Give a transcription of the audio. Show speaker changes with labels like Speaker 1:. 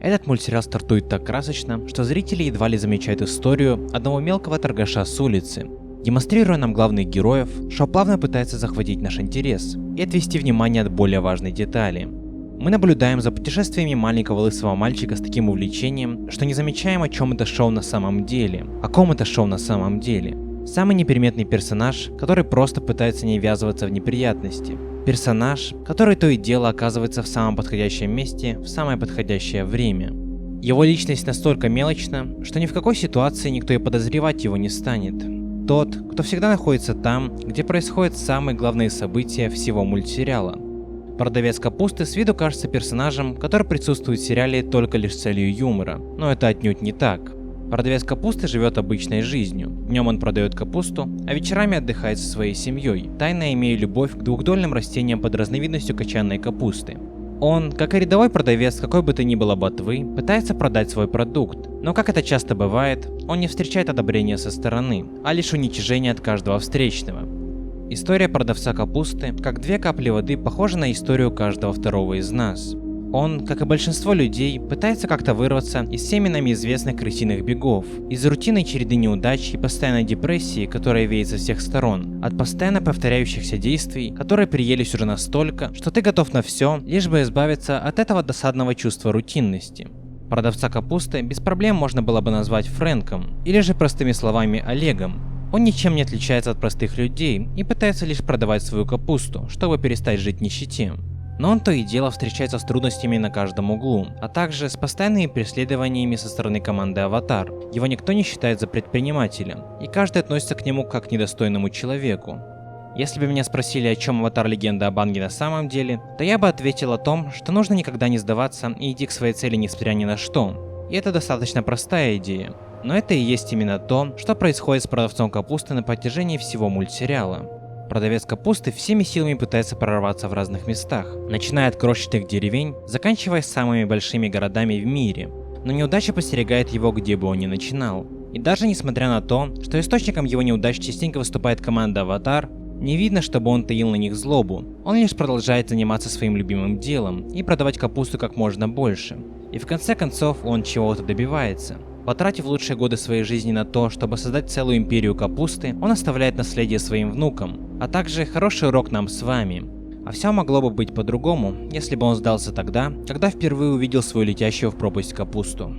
Speaker 1: Этот мультсериал стартует так красочно, что зрители едва ли замечают историю одного мелкого торгаша с улицы, демонстрируя нам главных героев, что плавно пытается захватить наш интерес и отвести внимание от более важной детали. Мы наблюдаем за путешествиями маленького лысого мальчика с таким увлечением, что не замечаем, о чем это шоу на самом деле. О ком это шоу на самом деле? Самый неприметный персонаж, который просто пытается не ввязываться в неприятности. Персонаж, который то и дело оказывается в самом подходящем месте в самое подходящее время. Его личность настолько мелочна, что ни в какой ситуации никто и подозревать его не станет. Тот, кто всегда находится там, где происходят самые главные события всего мультсериала. Продавец капусты с виду кажется персонажем, который присутствует в сериале только лишь с целью юмора, но это отнюдь не так. Продавец капусты живет обычной жизнью. Днем он продает капусту, а вечерами отдыхает со своей семьей, тайно имея любовь к двухдольным растениям под разновидностью кочанной капусты. Он, как и рядовой продавец какой бы то ни было ботвы, пытается продать свой продукт, но как это часто бывает, он не встречает одобрения со стороны, а лишь уничижения от каждого встречного. История продавца капусты, как две капли воды, похожа на историю каждого второго из нас. Он, как и большинство людей, пытается как-то вырваться из всеми нами известных крысиных бегов, из рутинной череды неудач и постоянной депрессии, которая веет со всех сторон, от постоянно повторяющихся действий, которые приелись уже настолько, что ты готов на все, лишь бы избавиться от этого досадного чувства рутинности. Продавца капусты без проблем можно было бы назвать Фрэнком, или же простыми словами Олегом. Он ничем не отличается от простых людей и пытается лишь продавать свою капусту, чтобы перестать жить в нищете. Но он то и дело встречается с трудностями на каждом углу, а также с постоянными преследованиями со стороны команды Аватар. Его никто не считает за предпринимателя, и каждый относится к нему как к недостойному человеку. Если бы меня спросили, о чем Аватар Легенда об Аанге на самом деле, то я бы ответил о том, что нужно никогда не сдаваться и идти к своей цели несмотря ни на что. И это достаточно простая идея. Но это и есть именно то, что происходит с продавцом капусты на протяжении всего мультсериала. Продавец капусты всеми силами пытается прорваться в разных местах, начиная от крошечных деревень, заканчивая самыми большими городами в мире. Но неудача постерегает его, где бы он ни начинал. И даже несмотря на то, что источником его неудач частенько выступает команда Аватар, не видно, чтобы он таил на них злобу. Он лишь продолжает заниматься своим любимым делом и продавать капусту как можно больше. И в конце концов он чего-то добивается. Потратив лучшие годы своей жизни на то, чтобы создать целую империю капусты, он оставляет наследие своим внукам, а также хороший урок нам с вами. А все могло бы быть по-другому, если бы он сдался тогда, когда впервые увидел свою летящую в пропасть капусту.